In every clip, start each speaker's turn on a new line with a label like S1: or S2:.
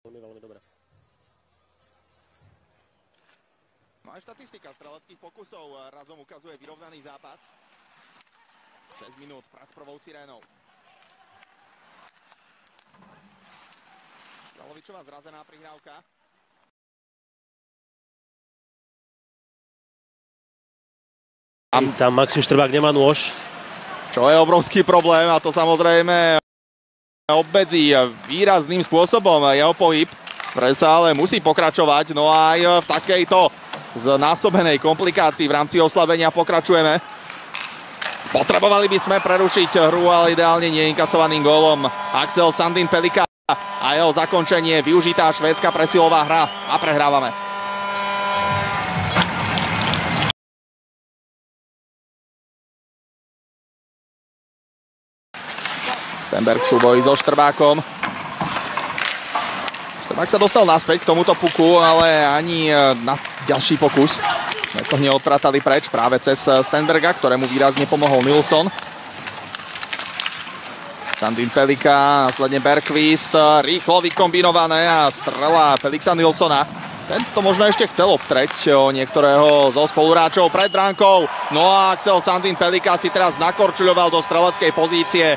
S1: Veľmi dobré.
S2: No aj štatistika streleckých pokusov razom ukazuje vyrovnaný zápas. 6 minút pred prvou sirénou. Zalovičová zrazená prihrávka.
S1: Tam Maxim Štrbák nemá nôž.
S2: Čo je obrovský problém a to samozrejme obmedzí výrazným spôsobom jeho pohyb. Presa ale musí pokračovať, no a aj v takejto znásobenej komplikácii v rámci oslabenia pokračujeme. Potrebovali by sme prerušiť hru, ale ideálne nie inkasovaným gólom. Axel Sandin Pelika a jeho zakončenie, využitá švédska presilová hra a prehrávame. Stenberg v súboji so Štrbákom. Štrbák sa dostal naspäť k tomuto puku, ale ani na ďalší pokus sme to neodpratali preč práve cez Stenberga, ktorému výrazne pomohol Nilsson. Sandin Pelika, následne Bergqvist, rýchlo vykombinované a strela Felixa Nilssona. Tento možno ešte chcel obtreť o niektorého zo spoluhráčov pred bránkou. No a Axel Sandin Pelika si teraz nakorčuľoval do streleckej pozície.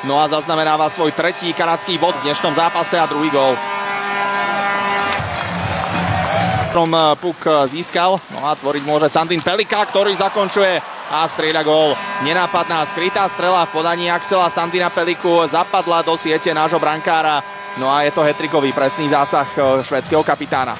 S2: No a zaznamenáva svoj tretí kanadský bod v dnešnom zápase a druhý gól. Puk získal, no a tvoriť môže Sandin Pelika, ktorý zakončuje a strieľa gól. Nenápadná skrytá strela v podaní Axela Sandina Peliku zapadla do siete nášho brankára. No a je to hat-trickový presný zásah švédskeho kapitána.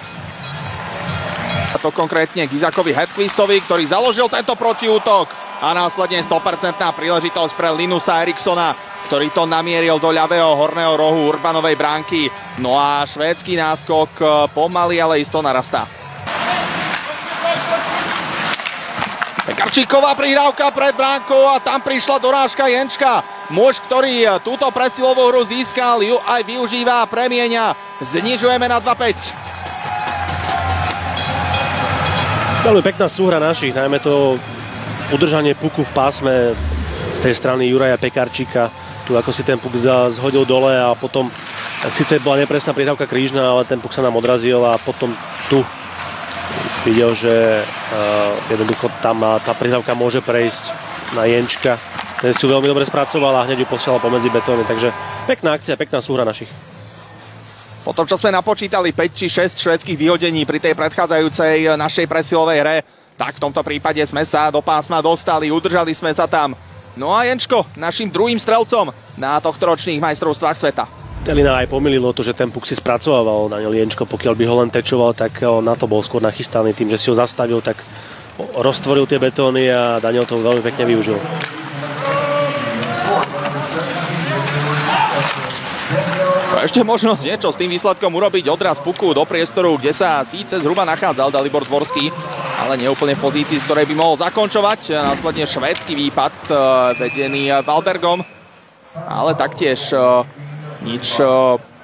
S2: A to konkrétne k Isakovi Hedqvistovi, ktorý založil tento protiútok a následne 100% príležitosť pre Linusa Erikssona, ktorý to namieril do ľavého horného rohu Urbanovej bránky. No a švédsky náskok pomaly, ale isto narastá. Pekarčíková prihrávka pred bránkou a tam prišla dorážka Jenčka. Muž, ktorý túto presilovú hru získal, ju aj využíva a premieňa. Znižujeme na 2-5.
S1: Veľmi pekná súhra našich, najmä to udržanie puku v pásme z tej strany Juraja Pekarčíka. Tu ako si ten puk zhodil dole a potom síce bola nepresná prihrávka krížna, ale ten puk sa nám odrazil a potom tu videl, že jednoducho tam tá prihrávka môže prejsť na Jenčka. Ten si ju veľmi dobre spracoval a hneď ju posielal pomedzi betóny, takže pekná akcia, pekná súhra našich.
S2: Po tom, čo sme napočítali 5 či 6 švédskych vyhodení pri tej predchádzajúcej našej presilovej hre, tak v tomto prípade sme sa do pásma dostali, udržali sme sa tam. No a Jenčko, našim druhým strelcom na tohtoročných majstrovstvách sveta.
S1: Telina aj pomýlilo to, že ten puk si spracovával Daniel Jenčko, pokiaľ by ho len tečoval, tak na to bol skôr nachystaný tým, že si ho zastavil, tak roztvoril tie betóny a Daniel to veľmi pekne využil.
S2: Ešte možnosť niečo s tým výsledkom urobiť, odraz puku do priestoru, kde sa síce zhruba nachádzal Dalibor Zvorský, ale neúplne v pozícii, z ktorej by mohol zakončovať. Následne švédsky výpad vedený Valbergom, ale taktiež nič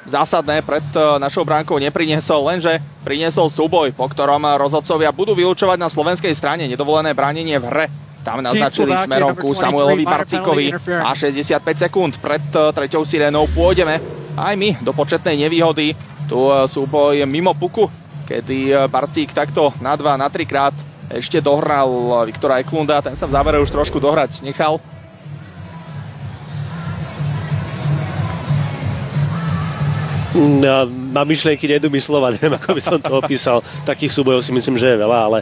S2: zásadné pred našou bránkou nepriniesol, lenže priniesol súboj, po ktorom rozhodcovia budú vylučovať na slovenskej strane nedovolené bránenie v hre. Tam naznačili smerom ku Samuelovi Barcíkovi a 65 sekúnd pred treťou sirénou pôjdeme aj my do početnej nevýhody. Tu súboj mimo puku, kedy Barcík takto na 2, na 3 krát ešte dohral Viktora Eklunda. Ten sa v závere už trošku dohrať nechal.
S1: Na myšlienky nejdu mi slova, neviem, ako by som to opísal. Takých súbojov si myslím, že je veľa, ale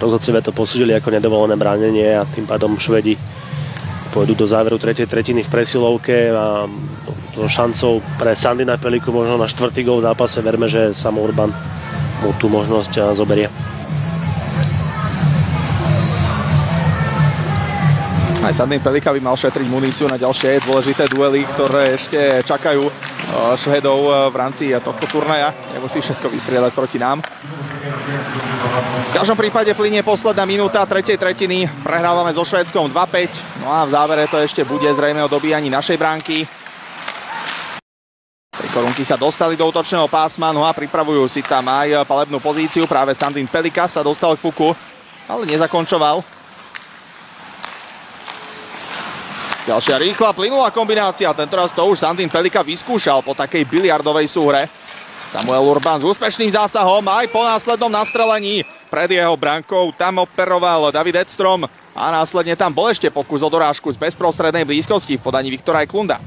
S1: rozhodcovia to posúdili ako nedovolené bránenie a tým pádom Švedi pôjdu do záveru tretej tretiny v presilovke a so šancou pre Sandina Peliku možno na 4. gól v zápase. Verme, že Samo Urban mu tú možnosť zoberie.
S2: Aj Sandin Pelika by mal šetriť muníciu na ďalšie dôležité duely, ktoré ešte čakajú Švedov v rámci tohto turnaja. Nemusí všetko vystrieľať proti nám. V každom prípade plynie posledná minúta tretej tretiny. Prehrávame so Švédskom 2-5. No a v závere to ešte bude zrejme o dobíjaní našej bránky. Tri korunky sa dostali do útočného pásma, no a pripravujú si tam aj palebnú pozíciu. Práve Sandin Pelika sa dostal k puku, ale nezakončoval. Ďalšia rýchla, plynulá kombinácia. Tentoraz to už Sandin Pelika vyskúšal po takej biliardovej súhre. Samuel Urban s úspešným zásahom aj po následnom nastrelení pred jeho brankou. Tam operoval David Edstrom a následne tam bol ešte pokus o dorážku z bezprostrednej blízkosti v podaní Viktora Eklunda.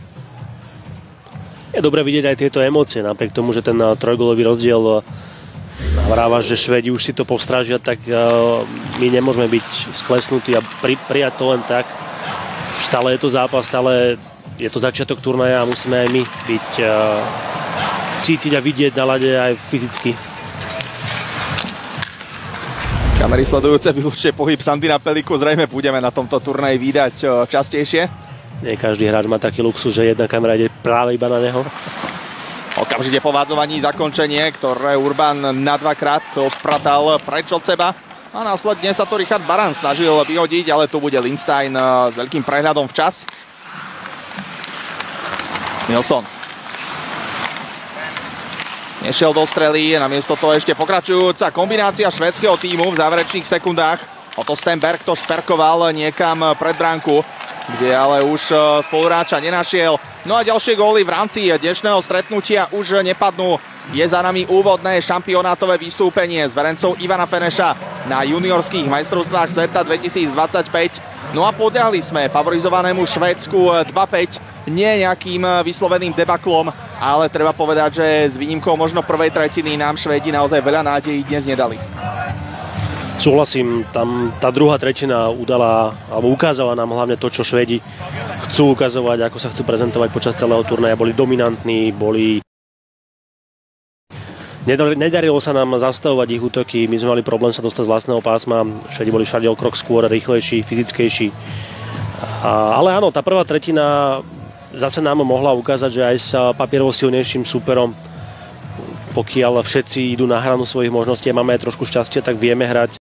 S1: Je dobre vidieť aj tieto emócie, napriek tomu, že ten trojgólový rozdiel navráva, že Švédi už si to postrážia, tak my nemôžeme byť sklesnutí a prijať to len tak. Stále je to zápas, stále je to začiatok turnaja a musíme aj my byť cítiť a vidieť na ľade aj fyzicky.
S2: Kamery sledujúce výlučne pohyb Sandina Peliku zrejme budeme na tomto turnaji vídať častejšie.
S1: Nie každý hráč má taký luxus, že jedna kamera ide práve iba na neho.
S2: Okamžite po vádzovaní zakončenie, ktoré Urban na dvakrát odpratal preč od seba. A následne sa to Richard Baran snažil vyhodiť, ale tu bude Lindstein s veľkým prehľadom včas. Nilsson. Nešiel do strely, namiesto toho ešte pokračujúca kombinácia švédskeho tímu v záverečných sekundách. Otto Stenberg to šperkoval niekam pred bránku, kde ale už spoluhráča nenašiel. No a ďalšie góly v rámci dnešného stretnutia už nepadnú. Je za nami úvodné šampionátové vystúpenie s verencov Ivana Feneša na juniorských majstrovstvách sveta 2025. No a podľahli sme favorizovanému Švédsku 2-5. Nie nejakým vysloveným debaklom, ale treba povedať, že s výnimkou možno prvej tretiny nám Švédi naozaj veľa nádejí dnes nedali.
S1: Súhlasím, tam tá druhá tretina udala, alebo ukázala nám hlavne to, čo Švédi chcú ukazovať, ako sa chcú prezentovať počas celého turnaja. Boli dominantní, nedarilo sa nám zastavovať ich útoky, my sme mali problém sa dostať z vlastného pásma, Švédi boli všade o krok skôr, rýchlejší, fyzickejší. Ale áno, tá prvá tretina zase nám mohla ukázať, že aj s papierovo silnejším súperom, pokiaľ všetci idú na hranu svojich možností a máme aj trošku šťastia, tak vieme hrať